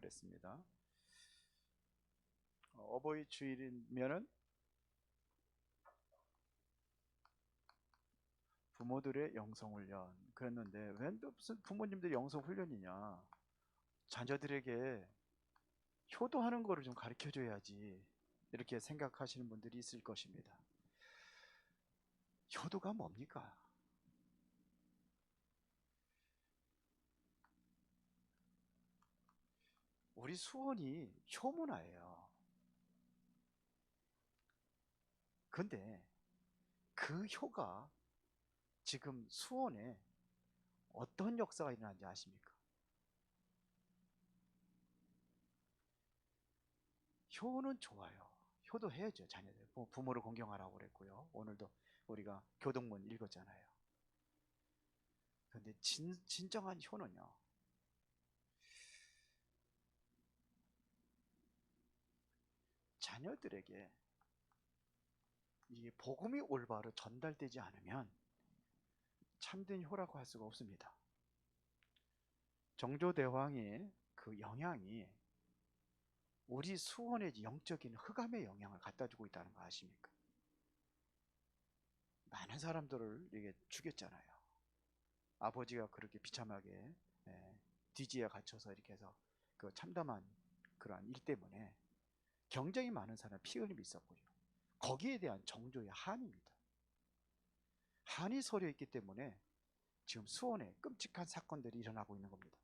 보겠습니다. 어버이 주일이면은 부모들의 영성훈련 그랬는데 왜 무슨 부모님들의 영성훈련이냐, 자녀들에게 효도하는 거를 좀 가르쳐 줘야지, 이렇게 생각하시는 분들이 있을 것입니다. 효도가 뭡니까? 우리 수원이 효문화예요. 근데 그 효가 지금 수원에 어떤 역사가 일어나는지 아십니까? 효는 좋아요. 효도해야죠. 자녀들 부모를 공경하라고 그랬고요. 오늘도 우리가 교동문 읽었잖아요. 그런데 진정한 효는요, 자녀들에게 이 복음이 올바로 전달되지 않으면 참된 효라고 할 수가 없습니다. 정조대왕의 그 영향이 우리 수원의 영적인 흑암의 영향을 갖다 주고 있다는 거 아십니까? 많은 사람들을 이게 죽였잖아요. 아버지가 그렇게 비참하게 뒤지에 갇혀서 이렇게 해서 그 참담한 그러한 일 때문에 굉장히 많은 사람 피 흘림이 있었고요. 거기에 대한 정조의 한입니다. 한이 서려 있기 때문에 지금 수원에 끔찍한 사건들이 일어나고 있는 겁니다.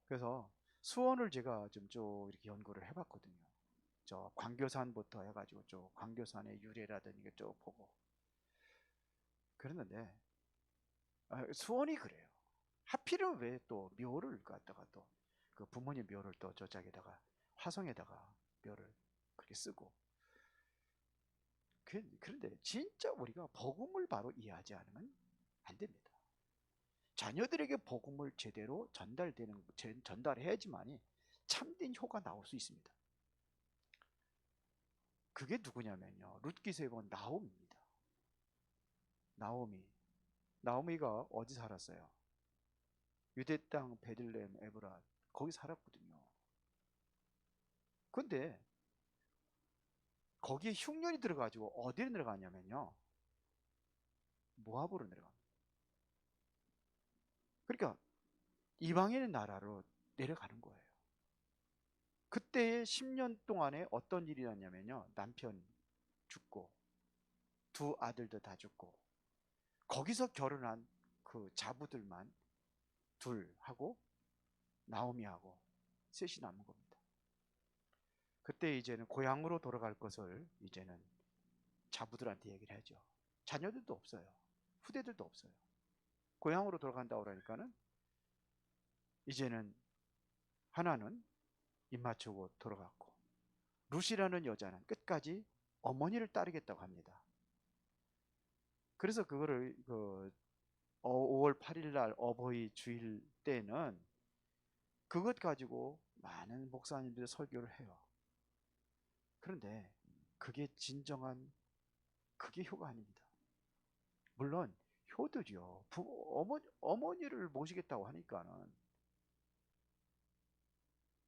그래서 수원을 제가 좀 이렇게 연구를 해봤거든요. 저 광교산부터 해가지고 쭉 광교산의 유래라든지 쭉 보고 그랬는데, 수원이 그래요. 하필은 왜 또 묘를 갖다가 또 그 부모님 묘를 또 저짝에다가 화성에다가 묘를 그렇게 쓰고, 그런데 진짜 우리가 복음을 바로 이해하지 않으면 안 됩니다. 자녀들에게 복음을 제대로 전달해야지만이 참된 효가 나올 수 있습니다. 그게 누구냐면요, 룻기서에 본 나옴입니다. 나오미가 어디 살았어요? 유대 땅 베들레헴 에브라, 거기 살았거든요. 근데 거기에 흉년이 들어가지고 어디로 내려가냐면요, 모압으로 내려갑니다. 그러니까 이방인의 나라로 내려가는 거예요. 그때의 10년 동안에 어떤 일이 났냐면요, 남편 죽고 두 아들도 다 죽고 거기서 결혼한 그 자부들만 둘하고 나오미하고 셋이 남은 겁니다. 그때 이제는 고향으로 돌아갈 것을 이제는 자부들한테 얘기를 하죠. 자녀들도 없어요. 후대들도 없어요. 고향으로 돌아간다고 그러니까는 이제는 하나는 입 맞추고 돌아갔고, 룻이라는 여자는 끝까지 어머니를 따르겠다고 합니다. 그래서 그거를 5월 8일 날 어버이 주일 때는 그것 가지고 많은 목사님들이 설교를 해요. 그런데 그게 진정한 그게 효가 아닙니다. 물론 효들이요, 어머니를 모시겠다고 하니까는,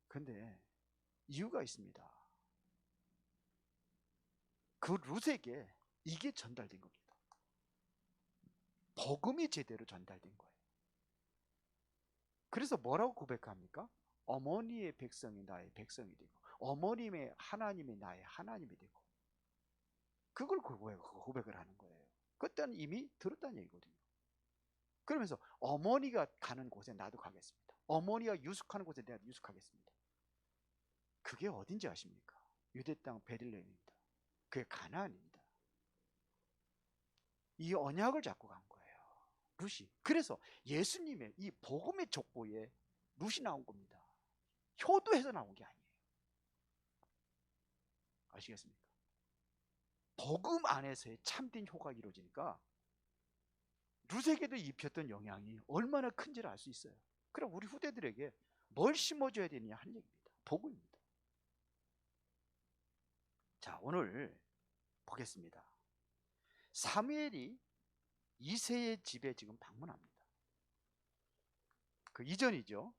근데 이유가 있습니다. 그 룻에게 이게 전달된 겁니다. 복음이 제대로 전달된 거예요. 그래서 뭐라고 고백합니까? 어머니의 백성이 나의 백성이 되고 어머님의 하나님이 나의 하나님이 되고, 그걸 고백을 하는 거예요. 그때는 이미 들었다는 얘기거든요. 그러면서 어머니가 가는 곳에 나도 가겠습니다. 어머니가 유숙하는 곳에 내가 유숙하겠습니다. 그게 어딘지 아십니까? 유대 땅 베들레헴입니다. 그게 가나안입니다. 이 언약을 잡고 간 거예요, 룻이. 그래서 예수님의 이 복음의 족보에 룻이 나온 겁니다. 효도해서 나온 게 아니에요. 아시겠습니까? 복음 안에서의 참된 효가 이루어지니까 룻에게도 입혔던 영향이 얼마나 큰지를 알 수 있어요. 그럼 우리 후대들에게 뭘 심어줘야 되느냐 하는 얘기입니다. 복음입니다. 자, 오늘 보겠습니다. 사무엘이 이새의 집에 지금 방문합니다. 그 이전이죠.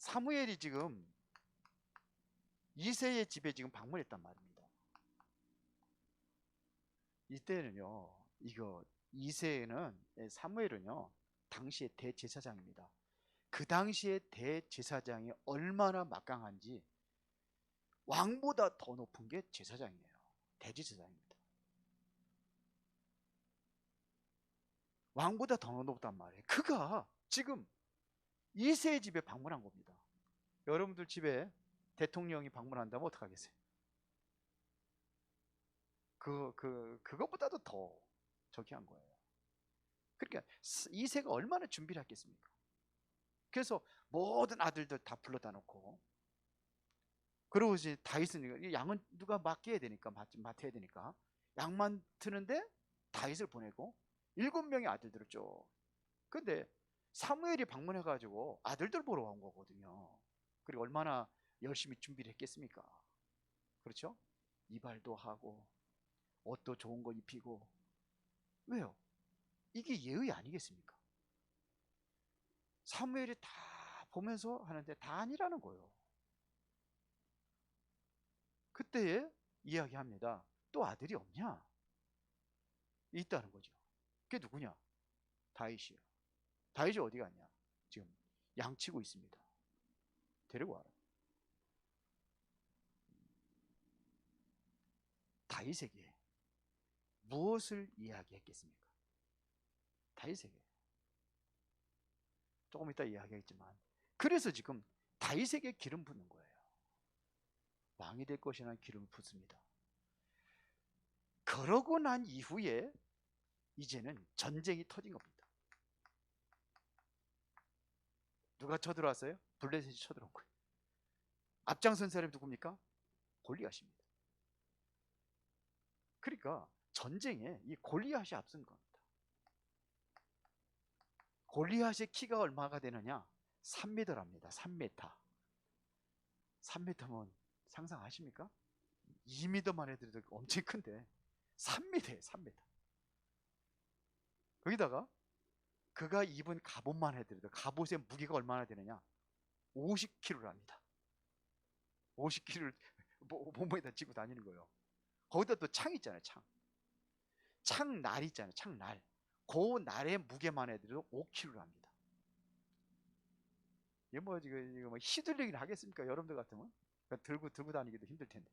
사무엘이 지금 이새의 집에 지금 방문했단 말입니다. 이때는요, 이거 이새는 사무엘은요, 당시의 대제사장입니다. 그 당시에 대제사장이 얼마나 막강한지 왕보다 더 높은 게 제사장이에요. 대제사장입니다. 왕보다 더 높단 말이에요. 그가 지금 이새의 집에 방문한 겁니다. 여러분들 집에 대통령이 방문한다면 어떡하겠어요? 그것보다도 더 저기 한 거예요. 그러니까 이새가 얼마나 준비를 했겠습니까? 그래서 모든 아들들 다 불러다 놓고, 그리고 이제 다윗은 양은 누가 맡겨야 되니까, 맡아야 되니까 양 맡는데 다윗을 보내고 7명의 아들들을 쭉. 근데 사무엘이 방문해가지고 아들들 보러 온 거거든요. 그리고 얼마나 열심히 준비를 했겠습니까? 그렇죠? 이발도 하고 옷도 좋은 거 입히고. 왜요? 이게 예의 아니겠습니까? 사무엘이 다 보면서 하는데 다 아니라는 거예요. 그때에 이야기합니다. 또 아들이 없냐? 있다는 거죠. 그게 누구냐? 다윗이요. 다윗이 어디 갔냐? 지금 양치고 있습니다. 데리고 와라. 다윗에게 무엇을 이야기했겠습니까? 다윗에게 조금 이따 이야기하겠지만, 그래서 지금 다윗에게 기름 붓는 거예요. 왕이 될 것이라는 기름을 붓습니다. 그러고 난 이후에 이제는 전쟁이 터진 겁니다. 누가 쳐들어왔어요? 블레셋이 쳐들어온 거예요. 앞장선 사람이 누굽니까? 골리앗입니다. 그러니까 전쟁에 이 골리앗이 앞선 겁니다. 골리앗의 키가 얼마가 되느냐? 3m랍니다. 3m. 3m면 상상하십니까? 2m만 해도 엄청 큰데 3m예요. 3m. 거기다가 그가 입은 갑옷만 해도 갑옷의 무게가 얼마나 되느냐? 50kg랍니다. 50kg를 몸에다 쥐고 다니는 거예요. 거기다 또 창 있잖아요. 창날 있잖아요. 창날. 그 날의 무게만 해도 5kg랍니다. 이게 뭐 이거 뭐 휘둘리긴 하겠습니까? 여러분들 같으면 들고 다니기도 힘들 텐데.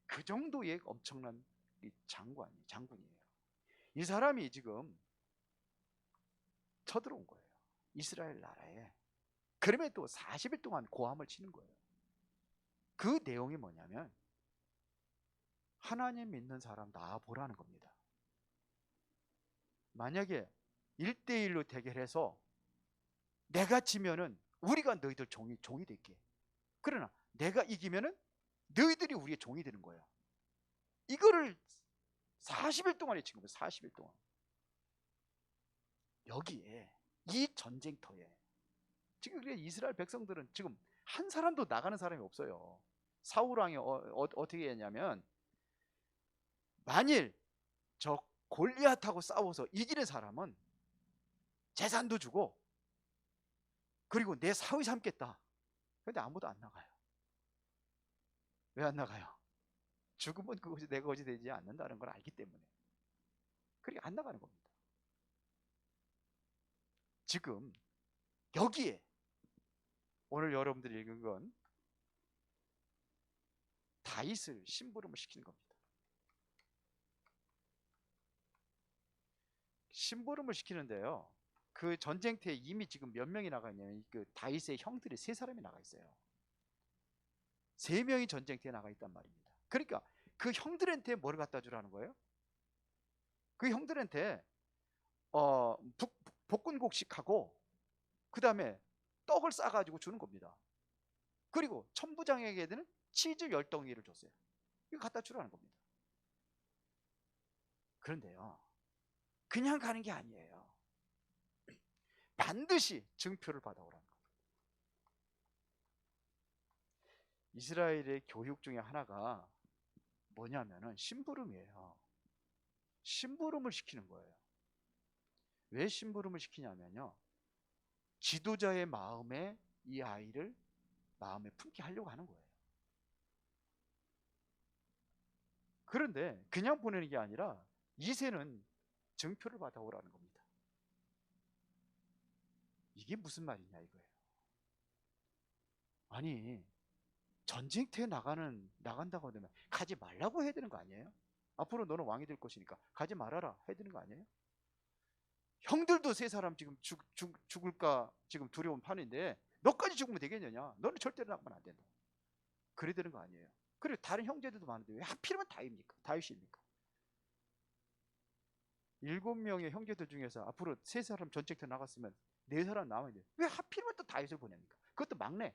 그 정도의 엄청난 장군이에요. 이 사람이 지금 쳐들어온 거예요. 이스라엘 나라에. 그러면 또 40일 동안 고함을 치는 거예요. 그 내용이 뭐냐면 하나님 믿는 사람 나와보라는 겁니다. 만약에 1대1로 대결해서 내가 지면은 우리가 너희들 종이 될게. 그러나 내가 이기면은 너희들이 우리의 종이 되는 거예요. 이거를 40일 동안 해친 거예요. 40일 동안. 여기에 이 전쟁터에 지금 이스라엘 백성들은 지금 한 사람도 나가는 사람이 없어요. 사울 왕이 어떻게 했냐면, 만일 저 골리앗하고 싸워서 이기는 사람은 재산도 주고 그리고 내 사위 삼겠다. 근데 아무도 안 나가요. 왜 안 나가요? 죽으면 그것이 내 것이 되지 않는다는 걸 알기 때문에. 그러니까 안 나가는 겁니다. 지금 여기에 오늘 여러분들이 읽은 건 다윗을 심부름을 시키는 겁니다. 심부름을 시키는데요, 그 전쟁터에 이미 지금 몇 명이 나가 있냐면 그 다윗의 형들이 3사람이 나가 있어요. 3명이 전쟁터에 나가 있단 말입니다. 그러니까 그 형들한테 뭘 갖다 주라는 거예요? 그 형들한테 볶음곡식하고 그 다음에 떡을 싸가지고 주는 겁니다. 그리고 천부장에게는 치즈 10덩이를 줬어요. 이거 갖다 주라는 겁니다. 그런데요, 그냥 가는 게 아니에요. 반드시 증표를 받아오라는 겁니다. 이스라엘의 교육 중에 하나가 뭐냐면은 심부름이에요. 심부름을 시키는 거예요. 왜 심부름을 시키냐면요, 지도자의 마음에 이 아이를 마음에 품게 하려고 하는 거예요. 그런데 그냥 보내는 게 아니라 이세는 증표를 받아오라는 겁니다. 이게 무슨 말이냐 이거예요. 아니, 전쟁터에 나간다고 하면 가지 말라고 해야 되는 거 아니에요? 앞으로 너는 왕이 될 것이니까 가지 말아라 해야 되는 거 아니에요? 형들도 세 사람 지금 죽을까 지금 두려운 판인데 너까지 죽으면 되겠느냐? 너는 절대로 나가면 안 된다. 그래야 되는 거 아니에요? 그리고 다른 형제들도 많은데 왜 하필이면 다윗입니까? 7명의 형제들 중에서 앞으로 세 사람 전쟁터 나갔으면 4사람 남아야 돼요. 왜 하필이면 또 다윗을 보냅니까? 그것도 막내.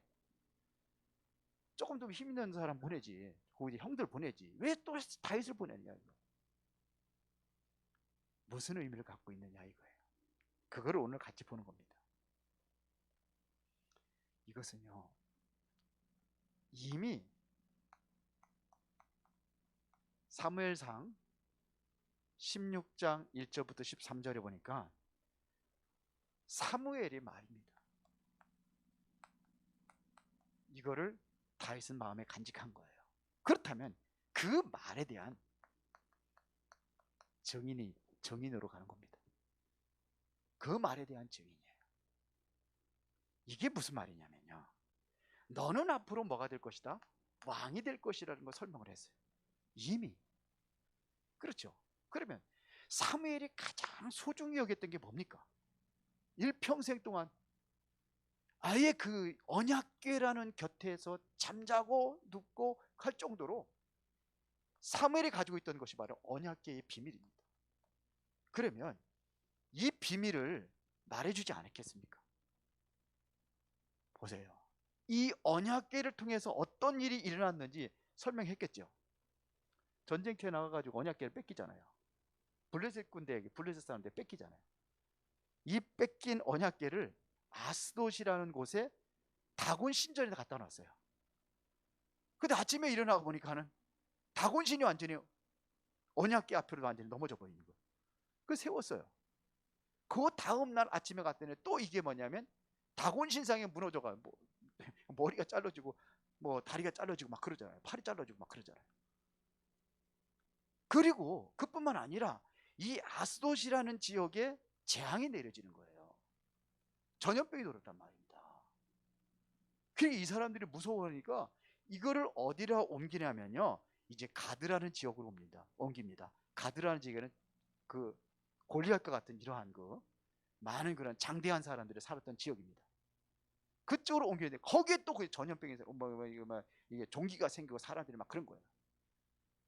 조금 더 힘 있는 사람 보내지. 그 이제 형들 보내지. 왜 또 다윗을 보내냐 이거. 무슨 의미를 갖고 있느냐 이거예요. 그거를 오늘 같이 보는 겁니다. 이것은요, 이미 사무엘상 16장 1절부터 13절에 보니까 사무엘의 말입니다. 이거를 다윗은 마음에 간직한 거예요. 그렇다면 그 말에 대한 정인으로 가는 겁니다. 그 말에 대한 증인이에요. 이게 무슨 말이냐면요, 너는 앞으로 뭐가 될 것이다? 왕이 될 것이라는 걸 설명을 했어요. 이미. 그렇죠. 그러면 사무엘이 가장 소중히 여겼던 게 뭡니까? 일평생 동안 아예 그 언약궤라는 곁에서 잠자고 눕고 할 정도로 사무엘이 가지고 있던 것이 바로 언약궤의 비밀입니다. 그러면 이 비밀을 말해주지 않았겠습니까? 보세요. 이 언약궤를 통해서 어떤 일이 일어났는지 설명했겠죠. 전쟁터에 나가가지고 언약궤를 뺏기잖아요. 블레셋 군대에게, 블레셋 사람들에 뺏기잖아요. 이 뺏긴 언약궤를 아스돗이라는 곳에 다곤 신전에 갖다 놨어요. 근데 아침에 일어나고 보니까는 다곤 신이 완전히 언약궤 앞으로 완전히 넘어져 버리는 거예요. 그 세웠어요. 그 다음 날 아침에 갔더니 또 이게 뭐냐면 다곤 신상에 무너져가 뭐 머리가 잘라지고 뭐 다리가 잘라지고 막 그러잖아요. 팔이 잘라지고 막 그러잖아요. 그리고 그뿐만 아니라 이 아스돗이라는 지역에 재앙이 내려지는 거예요. 전염병이 돌았단 말입니다. 그러니까 이 사람들이 무서워하니까 이거를 어디로 옮기냐면요, 이제 가드라는 지역으로 옮깁니다. 가드라는 지역에는 그 골리앗과 같은 이러한 그 많은 그런 장대한 사람들이 살았던 지역입니다. 그쪽으로 옮겨야 돼. 거기에 또 그 전염병에서 이게 종기가 생기고 사람들이 막 그런 거예요.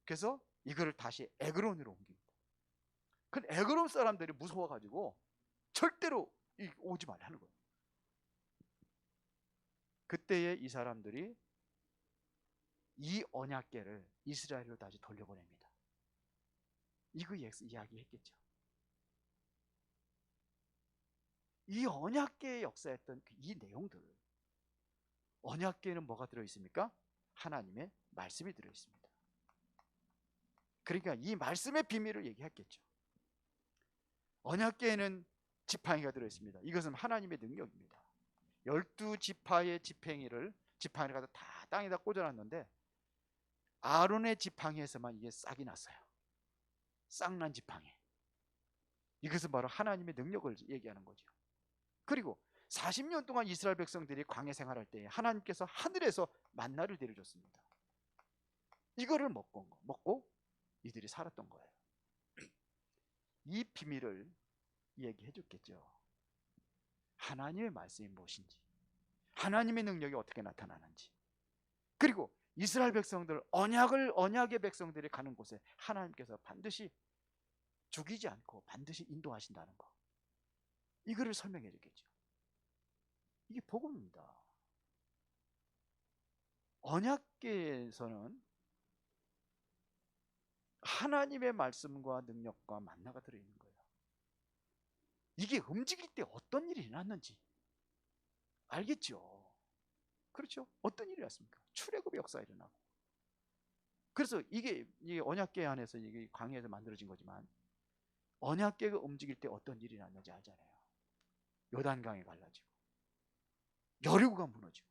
그래서 이거를 다시 에그론으로 옮깁니다. 그 에그론 사람들이 무서워가지고 절대로 오지 말라는 거예요. 그때에 이 사람들이 이 언약궤를 이스라엘로 다시 돌려보냅니다. 이거 이야기했겠죠. 이 언약궤의 역사했던 이 내용들, 언약궤에는 뭐가 들어있습니까? 하나님의 말씀이 들어있습니다. 그러니까 이 말씀의 비밀을 얘기했겠죠. 언약궤에는 지팡이가 들어있습니다. 이것은 하나님의 능력입니다. 12지파의 지팡이를 갖다 다 땅에다 꽂아놨는데 아론의 지팡이에서만 이게 싹이 났어요. 싹난 지팡이. 이것은 바로 하나님의 능력을 얘기하는 거죠. 그리고 40년 동안 이스라엘 백성들이 광야 생활할 때 하나님께서 하늘에서 만나를 내려줬습니다. 이거를 먹고 이들이 살았던 거예요. 이 비밀을 얘기해 줬겠죠. 하나님의 말씀이 무엇인지, 하나님의 능력이 어떻게 나타나는지, 그리고 이스라엘 백성들, 언약의 백성들이 가는 곳에 하나님께서 반드시 죽이지 않고 반드시 인도하신다는 거, 이거를 설명해 줬겠죠. 이게 복음입니다. 언약궤에서는 하나님의 말씀과 능력과 만나가 들어있는 거예요. 이게 움직일 때 어떤 일이 일어났는지 알겠죠? 그렇죠? 어떤 일이 일어났습니까? 출애굽의 역사가 일어나고. 그래서 이게 언약궤 안에서 이게 광야에서 만들어진 거지만 언약궤가 움직일 때 어떤 일이 일어났는지 알잖아요. 요단강이 갈라지고 여리고가 무너지고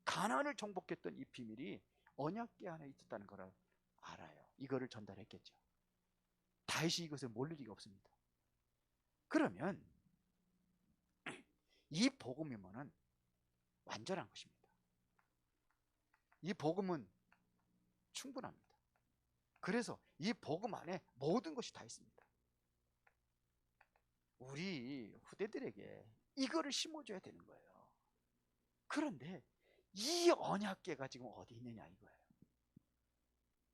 가나안을 정복했던 이 비밀이 언약궤 안에 있었다는 걸 알아요. 이거를 전달했겠죠. 다윗이 이것을 모를 리가 없습니다. 그러면 이 복음이면은 완전한 것입니다. 이 복음은 충분합니다. 그래서 이 복음 안에 모든 것이 다 있습니다. 우리 후대들에게 이거를 심어줘야 되는 거예요. 그런데 이 언약궤가 지금 어디 있느냐 이거예요.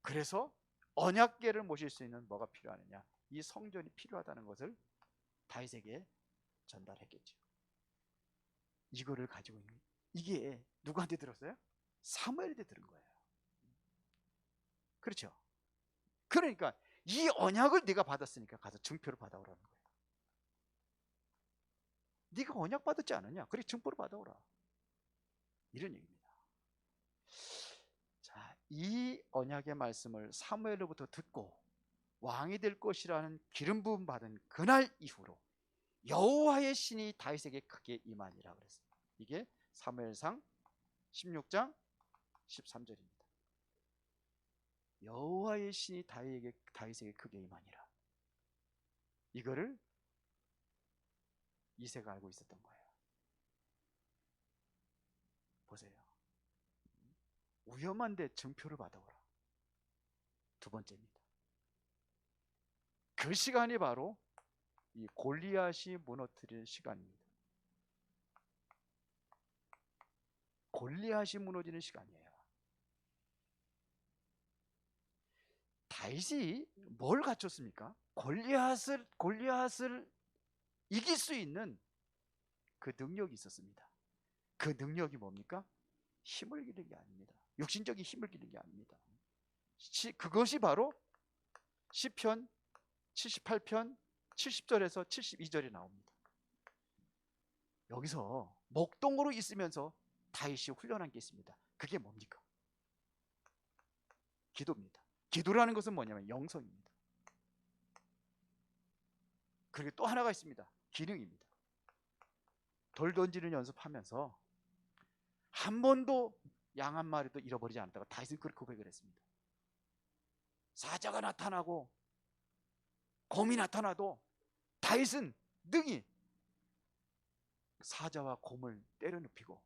그래서 언약궤를 모실 수 있는 뭐가 필요하느냐, 이 성전이 필요하다는 것을 다윗에게 전달했겠죠. 이거를 가지고 있는, 이게 누구한테 들었어요? 사무엘한테 들은 거예요. 그렇죠? 그러니까 이 언약을 네가 받았으니까 가서 증표를 받아오라는 거예요. 네가 언약 받았지 않느냐? 그래, 증표를 받아오라. 이런 얘기입니다. 자, 이 언약의 말씀을 사무엘로부터 듣고 왕이 될 것이라는 기름 부음 받은 그날 이후로 여호와의 신이 다윗에게 크게 임하니라 그랬어요. 이게 사무엘상 16장 13절입니다. 여호와의 신이 다윗에게 크게 임하니라. 이거를 이새가 알고 있었던 거예요. 보세요. 위험한데 증표를 받아오라. 두 번째입니다. 그 시간이 바로 이 골리앗이 무너뜨릴 시간입니다. 골리앗이 무너지는 시간이에요. 다윗이 뭘 갖췄습니까? 골리앗을 이길 수 있는 그 능력이 있었습니다. 그 능력이 뭡니까? 힘을 기르는 게 아닙니다. 육신적인 힘을 기르는 게 아닙니다. 그것이 바로 시편 78편 70절에서 72절에 나옵니다. 여기서 목동으로 있으면서 다윗이 훈련한 게 있습니다. 그게 뭡니까? 기도입니다. 기도라는 것은 뭐냐면 영성입니다. 그리고 또 하나가 있습니다. 기능입니다. 돌 던지는 연습하면서 한 번도 양 한 마리도 잃어버리지 않았다고 다윗은 그렇게 고백을 했습니다. 사자가 나타나고 곰이 나타나도 다윗은 능히 사자와 곰을 때려눕히고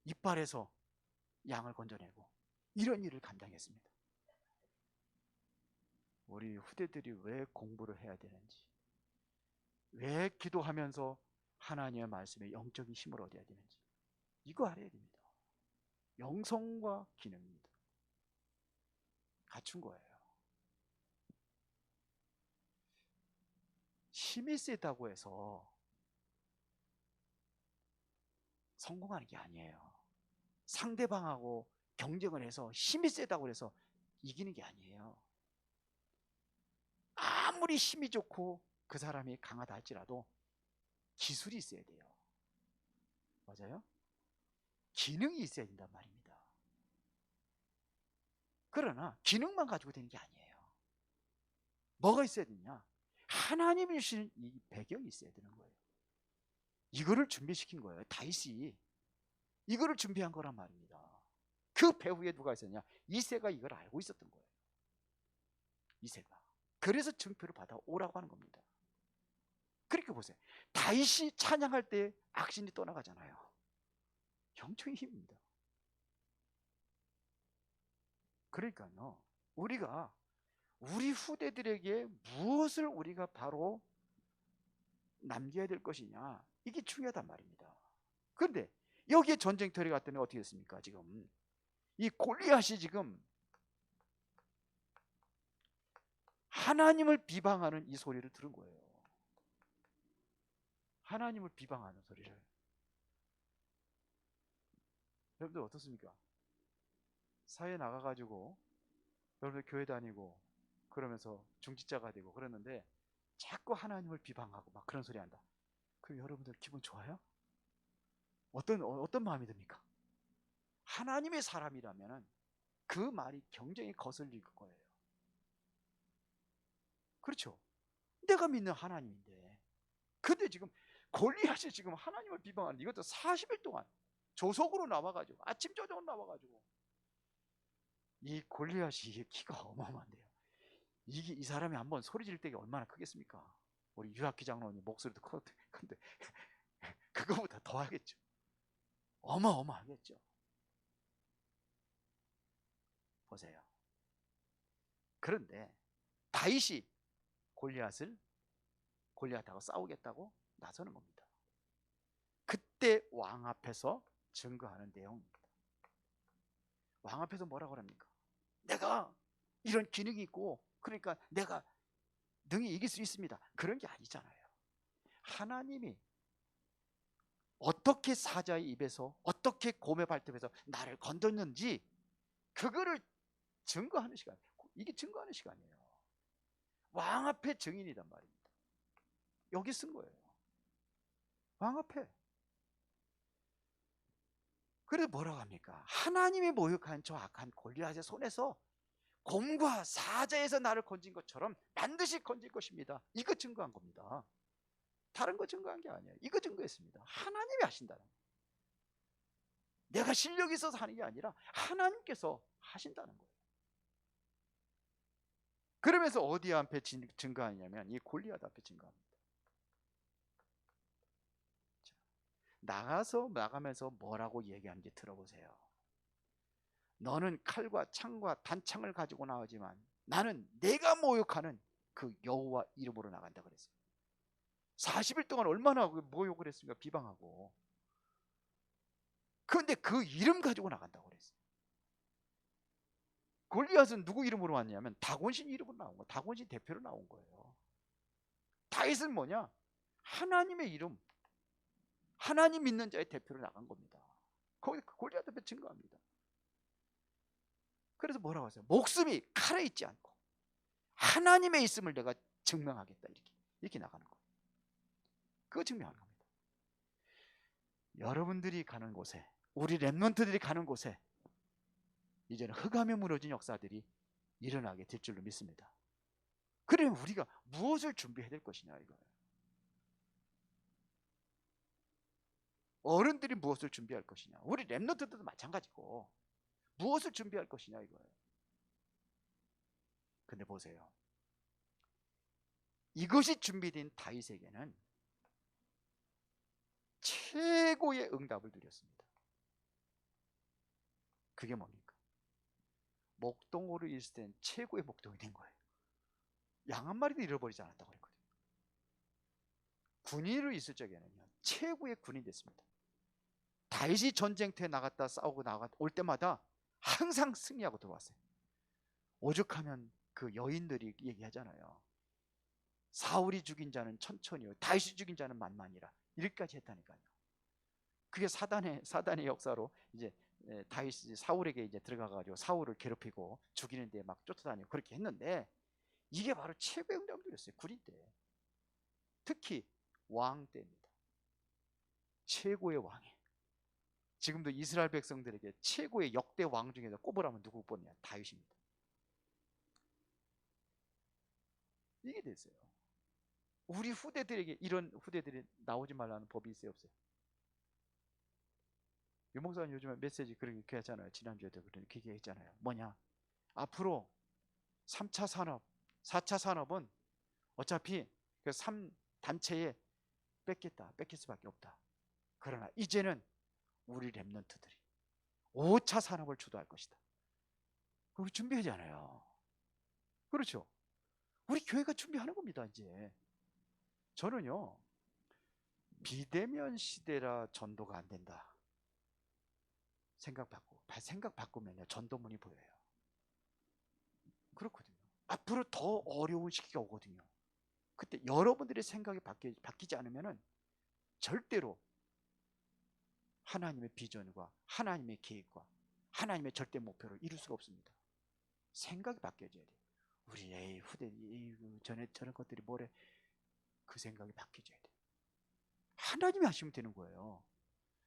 이빨에서 양을 건져내고 이런 일을 감당했습니다. 우리 후대들이 왜 공부를 해야 되는지, 왜 기도하면서 하나님의 말씀에 영적인 힘을 얻어야 되는지 이거 알아야 됩니다. 영성과 기능입니다. 갖춘 거예요. 힘이 세다고 해서 성공하는 게 아니에요. 상대방하고 경쟁을 해서 힘이 세다고 해서 이기는 게 아니에요. 아무리 힘이 좋고 그 사람이 강하다 할지라도 기술이 있어야 돼요. 맞아요? 기능이 있어야 된단 말입니다. 그러나 기능만 가지고 되는 게 아니에요. 뭐가 있어야 되냐? 하나님이 주시는 이 배경이 있어야 되는 거예요. 이거를 준비시킨 거예요. 다윗이 이거를 준비한 거란 말입니다. 그 배후에 누가 있었냐? 이새가 이걸 알고 있었던 거예요. 이새가. 그래서 증표를 받아오라고 하는 겁니다. 그렇게 보세요. 다윗이 찬양할 때 악신이 떠나가잖아요. 영적인 힘입니다. 그러니까요, 우리가 우리 후대들에게 무엇을 우리가 바로 남겨야 될 것이냐, 이게 중요하단 말입니다. 그런데 여기에 전쟁터에 갔더니 어떻게 됐습니까? 지금 이 골리앗이 지금 하나님을 비방하는 이 소리를 들은 거예요. 하나님을 비방하는 소리를. 여러분들 어떻습니까? 사회에 나가가지고 여러분들 교회 다니고 그러면서 중직자가 되고 그러는데 자꾸 하나님을 비방하고 막 그런 소리 한다. 그럼 여러분들 기분 좋아요? 어떤 마음이 듭니까? 하나님의 사람이라면 그 말이 굉장히 거슬릴 거예요. 그렇죠? 내가 믿는 하나님인데. 근데 지금 골리앗이 지금 하나님을 비방하는, 이것도 40일 동안 조속으로 나와가지고, 아침 저녁 나와가지고, 이 골리앗이 이게 키가 어마어마한데요. 이게 이 사람이 한번 소리 지를 때가 얼마나 크겠습니까? 우리 유학기 장로님 목소리도 큰데 그거보다 더 하겠죠. 어마어마하겠죠. 보세요. 그런데 다윗이 골리앗하고 싸우겠다고 나서는 겁니다. 그때 왕 앞에서 증거하는 내용입니다. 왕 앞에서 뭐라고 합니까? 내가 이런 기능이 있고, 그러니까 내가 능히 이길 수 있습니다. 그런 게 아니잖아요. 하나님이 어떻게 사자의 입에서, 어떻게 곰의 발톱에서 나를 건졌는지 그거를 증거하는 시간. 이게 증거하는 시간이에요. 왕 앞에 증인이란 말입니다. 여기 쓴 거예요. 왕 앞에. 그래서 뭐라고 합니까? 하나님이 모욕한 저 악한 골리앗의 손에서 곰과 사자에서 나를 건진 것처럼 반드시 건질 것입니다. 이거 증거한 겁니다. 다른 거 증거한 게 아니에요. 이거 증거했습니다. 하나님이 하신다는 거예요. 내가 실력이 있어서 하는 게 아니라 하나님께서 하신다는 거예요. 그러면서 어디 앞에 증거하냐면 이 골리앗 앞에 증거합니다. 나가면서 뭐라고 얘기하는지 들어보세요. 너는 칼과 창과 단창을 가지고 나오지만 나는 내가 모욕하는 그 여호와 이름으로 나간다 그랬어요. 40일 동안 얼마나 모욕을 했습니까? 비방하고. 그런데 그 이름 가지고 나간다고 그랬어요. 골리앗은 누구 이름으로 왔냐면 다곤신 이름으로 나온 거예요. 다곤신 대표로 나온 거예요. 다윗은 뭐냐? 하나님의 이름, 하나님 믿는 자의 대표로 나간 겁니다. 거기 골리앗 앞에 증거합니다. 그래서 뭐라고 하세요? 목숨이 칼에 있지 않고 하나님의 있음을 내가 증명하겠다, 이렇게 나가는 거예요. 그거 증명하는 겁니다. 여러분들이 가는 곳에, 우리 렘넌트들이 가는 곳에 이제는 흑암에 무너진 역사들이 일어나게 될 줄로 믿습니다. 그러면 우리가 무엇을 준비해야 될 것이냐, 이거예요. 어른들이 무엇을 준비할 것이냐, 우리 렘넌트들도 마찬가지고 무엇을 준비할 것이냐, 이거예요. 근데 보세요. 이것이 준비된 다윗에게는 최고의 응답을 드렸습니다. 그게 뭡니까? 목동으로 있을 땐 최고의 목동이 된 거예요. 양 한 마리도 잃어버리지 않았다고 그랬거든요. 군인으로 있을 적에는요, 최고의 군인이 됐습니다. 다윗이 전쟁터에 나갔다 싸우고 올 때마다 항상 승리하고 들어왔어요. 오죽하면 그 여인들이 얘기하잖아요. 사울이 죽인 자는 천천히요, 다윗이 죽인 자는 만만이라, 이렇게까지 했다니까요. 그게 사단의 역사로 이제 다윗이 사울에게 이제 들어가가지고 사울을 괴롭히고 죽이는데 막 쫓아다니고 그렇게 했는데, 이게 바로 최고의 응답을 드렸어요. 군인 때, 특히 왕 때입니다. 최고의 왕이. 지금도 이스라엘 백성들에게 최고의 역대 왕 중에서 꼽으라면 누구 뽑냐? 다윗입니다. 이게 됐어요. 우리 후대들에게 이런 후대들이 나오지 말라는 법이 있어요, 없어요? 유 목사님 요즘에 메시지 그렇게 하잖아요. 지난주에도 그렇게 얘기했잖아요. 뭐냐? 앞으로 3차 산업, 4차 산업은 어차피 그 3단체에 뺏길 수밖에 없다. 그러나 이제는 우리 렘넌트들이 5차 산업을 주도할 것이다. 우리 준비하잖아요. 그렇죠? 우리 교회가 준비하는 겁니다, 이제. 저는요, 비대면 시대라 전도가 안 된다 생각 바꾸면요, 전도문이 보여요. 그렇거든요. 앞으로 더 어려운 시기가 오거든요. 그때 여러분들의 생각이 바뀌지 않으면은 절대로 하나님의 비전과 하나님의 계획과 하나님의 절대 목표를 이룰 수가 없습니다. 생각이 바뀌어져야 돼요. 우리 후대 저런 것들이 뭐래, 그 생각이 바뀌어져야 돼요. 하나님이 하시면 되는 거예요.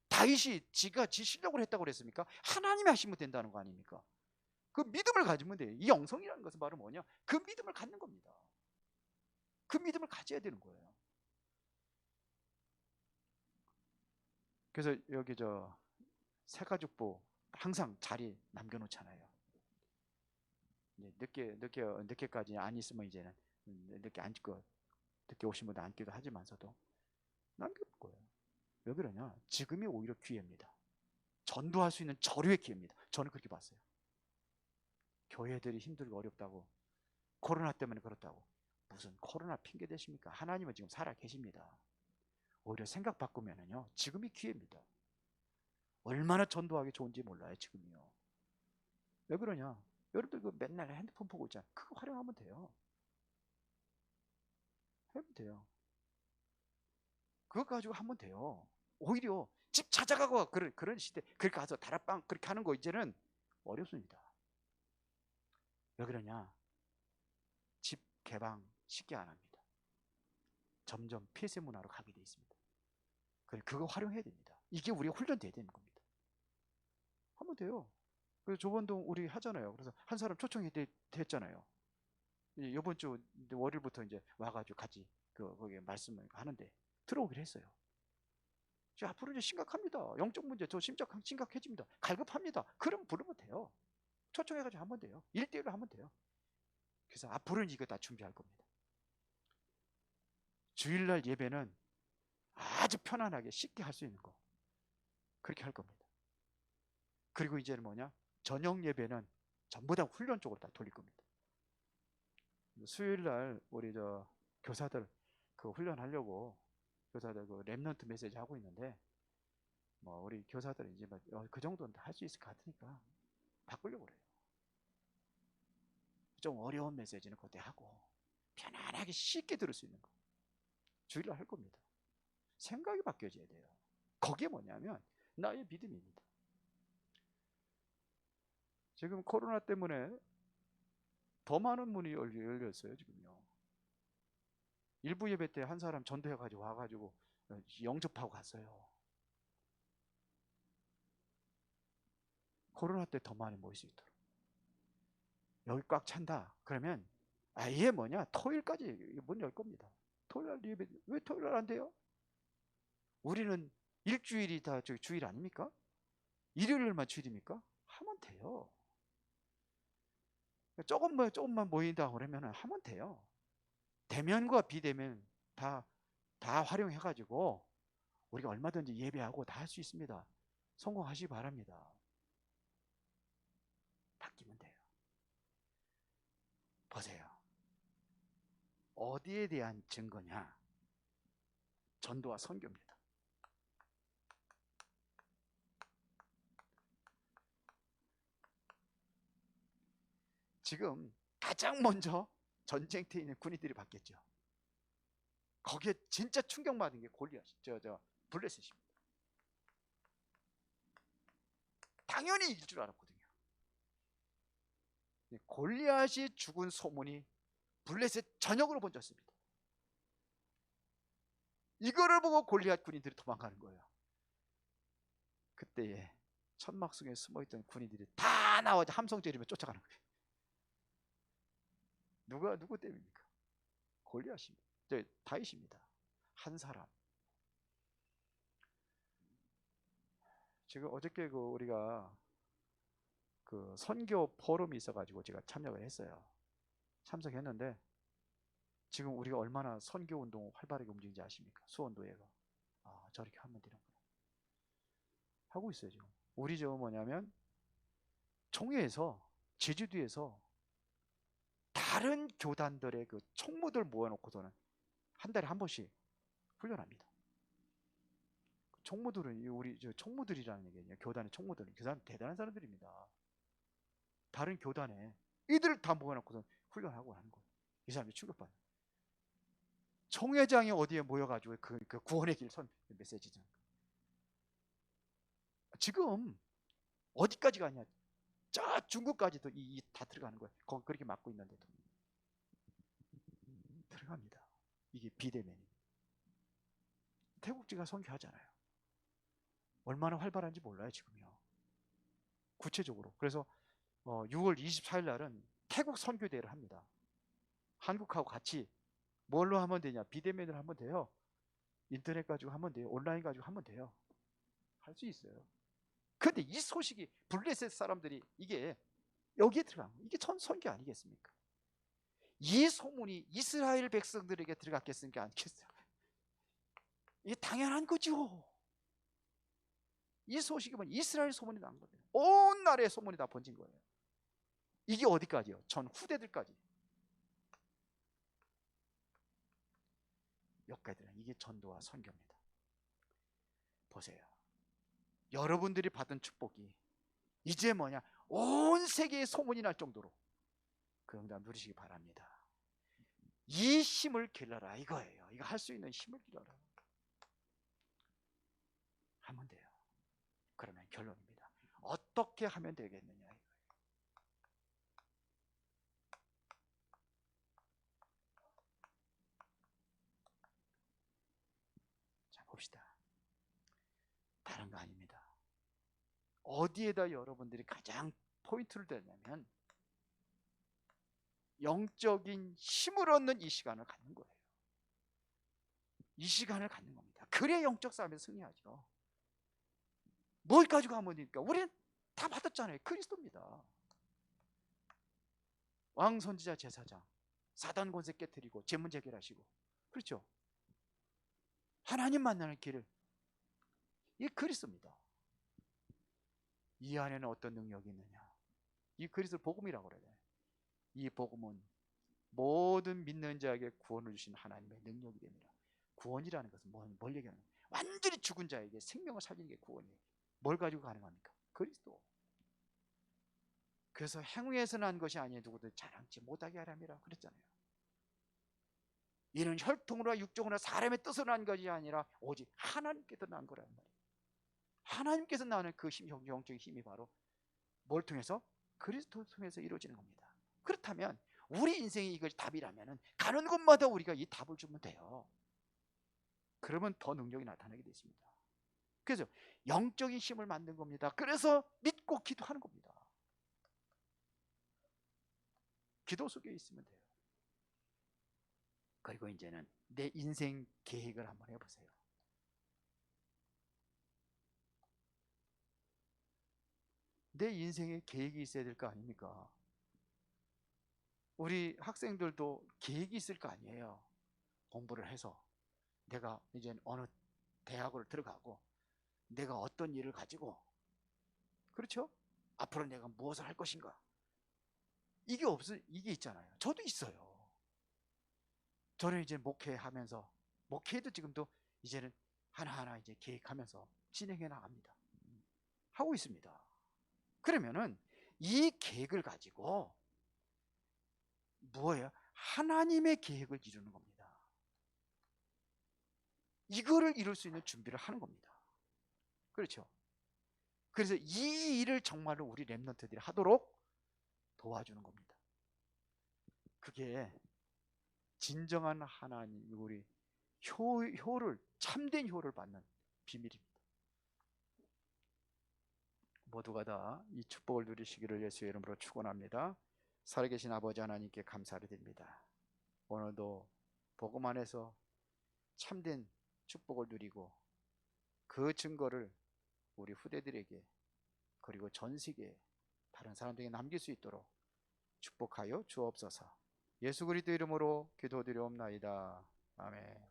다윗이 지가 지 실력으로 했다고 그랬습니까? 하나님이 하시면 된다는 거 아닙니까? 그 믿음을 가지면 돼요. 이 영성이라는 것은 바로 뭐냐? 그 믿음을 갖는 겁니다. 그 믿음을 가져야 되는 거예요. 그래서 여기 저 새가족부 항상 자리 남겨놓잖아요. 늦게까지 안 있으면 이제는 늦게 앉고 늦게 오신 분들 앉기도 하지만서도 남길 거예요. 왜 그러냐? 지금이 오히려 기회입니다. 전도할 수 있는 절호의 기회입니다. 저는 그렇게 봤어요. 교회들이 힘들고 어렵다고, 코로나 때문에 그렇다고, 무슨 코로나 핑계 대십니까? 하나님은 지금 살아 계십니다. 오히려 생각 바꾸면은요, 지금이 기회입니다. 얼마나 전도하기 좋은지 몰라요, 지금이요. 왜 그러냐? 여러분들 그 맨날 핸드폰 보고 있잖아요. 그거 활용하면 돼요. 하면 돼요. 그거 가지고 하면 돼요. 오히려 집 찾아가고 그런 시대, 그렇게 가서 다락방 그렇게 하는 거 이제는 어렵습니다. 왜 그러냐? 집 개방 쉽게 안 합니다. 점점 폐쇄 문화로 가게 돼 있습니다. 그거 활용해야 됩니다. 이게 우리가 훈련돼야 되는 겁니다. 하면 돼요. 그래서 저번도 우리 하잖아요. 그래서 한 사람 초청이 됐잖아요. 이번 주 월요일부터 이제 와가지고 같이 거기에 말씀을 하는데 들어오기로 했어요. 앞으로 이제 심각합니다. 영적 문제 더 심각해집니다. 갈급합니다. 그럼 부르면 돼요. 초청해가지고 하면 돼요. 1대1로 하면 돼요. 그래서 앞으로는 이거 다 준비할 겁니다. 주일날 예배는 아주 편안하게 쉽게 할 수 있는 거 그렇게 할 겁니다. 그리고 이제는 뭐냐? 저녁 예배는 전부 다 훈련 쪽으로 다 돌릴 겁니다. 수요일날 우리 저 교사들 그 훈련하려고 교사들 그 랩넌트 메시지 하고 있는데 뭐 우리 교사들은 이제 그 정도는 할 수 있을 것 같으니까 바꾸려고 그래요. 좀 어려운 메시지는 그때 하고 편안하게 쉽게 들을 수 있는 거 주일날 할 겁니다. 생각이 바뀌어져야 돼요. 그게 뭐냐면 나의 믿음입니다. 지금 코로나 때문에 더 많은 문이 열렸어요. 지금요. 일부 예배 때 한 사람 전도해가지고 와가지고 영접하고 갔어요. 코로나 때 더 많이 모일 수 있도록. 여기 꽉 찬다. 그러면 아예 뭐냐 토요일까지 문 열 겁니다. 토요일 예배 왜 토요일 안 돼요? 우리는 일주일이 다 주일 아닙니까? 일요일만 주일입니까? 하면 돼요. 조금만 모인다 그러면 하면 돼요. 대면과 비대면 다 활용해가지고 우리가 얼마든지 예배하고 다 할 수 있습니다. 성공하시기 바랍니다. 바뀌면 돼요. 보세요. 어디에 대한 증거냐? 전도와 선교입니다. 지금 가장 먼저 전쟁터에 있는 군인들이 바뀌었죠. 거기에 진짜 충격받은 게 골리앗, 블레셋입니다. 당연히 이길 줄 알았거든요. 골리앗이 죽은 소문이 블레셋 전역으로 번졌습니다. 이거를 보고 골리앗 군인들이 도망가는 거예요. 그때에 천막 속에 숨어있던 군인들이 다 나와서 함성 지르며 쫓아가는 거예요. 누구 때문입니까? 골리앗입니다. 다윗입니다. 한 사람. 지금 어저께 우리가 그 선교 포럼이 있어가지고 제가 참여를 했어요. 참석했는데 지금 우리가 얼마나 선교 운동 활발하게 움직이는지 아십니까? 수원도회가 저렇게 하면 되는구나 하고 있어요. 지금 우리 저 뭐냐면 총회에서 제주도에서 다른 교단들의 그 총무들 모아놓고서는 한 달에 한 번씩 훈련합니다. 총무들은 우리 저 총무들이라는 얘기예요. 교단의 총무들은 그 사람 대단한 사람들입니다. 다른 교단에 이들을 다 모아놓고서 훈련하고 하는 거예요. 이 사람이 충격받아요. 총회장이 어디에 모여가지고 그 구원의 길 메시지죠. 지금 어디까지 가냐? 저 중국까지도 다 들어가는 거예요. 거기 그렇게 막고 있는데도 들어갑니다. 이게 비대면이. 태국지가 선교하잖아요. 얼마나 활발한지 몰라요 지금요. 구체적으로. 그래서 6월 24일 날은 태국 선교대회를 합니다. 한국하고 같이 뭘로 하면 되냐? 비대면으로 하면 돼요. 인터넷 가지고 하면 돼요. 온라인 가지고 하면 돼요. 할 수 있어요. 근데 이 소식이 블레셋 사람들이 이게 여기에 들어간 거예요. 이게 선교 아니겠습니까? 이 소문이 이스라엘 백성들에게 들어갔겠습니까? 아니겠어요? 이게 당연한 거죠. 이 소식이 뭐 이스라엘 소문이 난 거예요. 온 나라의 소문이 다 번진 거예요. 이게 어디까지요? 전 후대들까지. 여기까지는 이게 전도와 선교입니다. 보세요. 여러분들이 받은 축복이 이제 뭐냐? 온 세계에 소문이 날 정도로 그 응답 누리시기 바랍니다. 이 힘을 길러라 이거예요. 이거 할 수 있는 힘을 길러라 하면 돼요. 그러면 결론입니다. 어떻게 하면 되겠느냐? 자, 봅시다. 다른 거 아닙니다. 어디에다 여러분들이 가장 포인트를 대냐면 영적인 힘을 얻는 이 시간을 갖는 거예요. 이 시간을 갖는 겁니다. 그래야 영적 싸움에서 승리하죠. 뭘 가지고 하면 됩니까? 우리는 다 받았잖아요. 그리스도입니다. 왕, 선지자, 제사장, 사단 권세 깨뜨리고 제 문제 해결하시고, 그렇죠? 하나님 만나는 길을, 이 그리스도입니다. 이 안에는 어떤 능력이 있느냐? 이 그리스도 복음이라고 그래요. 이 복음은 모든 믿는 자에게 구원을 주신 하나님의 능력이 됩니다. 구원이라는 것은 뭘 얘기하는 거예요? 완전히 죽은 자에게 생명을 살리는 게 구원이에요. 뭘 가지고 가능합니까? 그리스도. 그래서 행위에서 난 것이 아니에요. 누구도 자랑치 못하게 하람이라 그랬잖아요. 이는 혈통으로 육정으로 사람의 뜻으로 난 것이 아니라 오직 하나님께서 난 거란 말이에요. 하나님께서 나는 그 힘, 영적인 힘이 바로 뭘 통해서? 그리스도를 통해서 이루어지는 겁니다. 그렇다면 우리 인생이 이것이 답이라면 가는 곳마다 우리가 이 답을 주면 돼요. 그러면 더 능력이 나타나게 되십니다. 그래서 영적인 힘을 만든 겁니다. 그래서 믿고 기도하는 겁니다. 기도 속에 있으면 돼요. 그리고 이제는 내 인생 계획을 한번 해보세요. 내 인생에 계획이 있어야 될 거 아닙니까? 우리 학생들도 계획이 있을 거 아니에요. 공부를 해서 내가 이제 어느 대학을 들어가고 내가 어떤 일을 가지고, 그렇죠? 앞으로 내가 무엇을 할 것인가? 이게 있잖아요. 저도 있어요. 저는 이제 목회하면서, 목회도 지금도 이제는 하나하나 이제 계획하면서 진행해 나갑니다. 하고 있습니다. 그러면은 이 계획을 가지고 뭐예요? 하나님의 계획을 이루는 겁니다. 이거를 이룰 수 있는 준비를 하는 겁니다. 그렇죠? 그래서 이 일을 정말로 우리 렘넌트들이 하도록 도와주는 겁니다. 그게 진정한 하나님, 우리 효를, 참된 효를 받는 비밀입니다. 모두가 다 이 축복을 누리시기를 예수의 이름으로 축원합니다. 살아계신 아버지 하나님께 감사를 드립니다. 오늘도 복음 안에서 참된 축복을 누리고 그 증거를 우리 후대들에게 그리고 전 세계 다른 사람들에게 남길 수 있도록 축복하여 주옵소서. 예수 그리스도 이름으로 기도드리옵나이다. 아멘.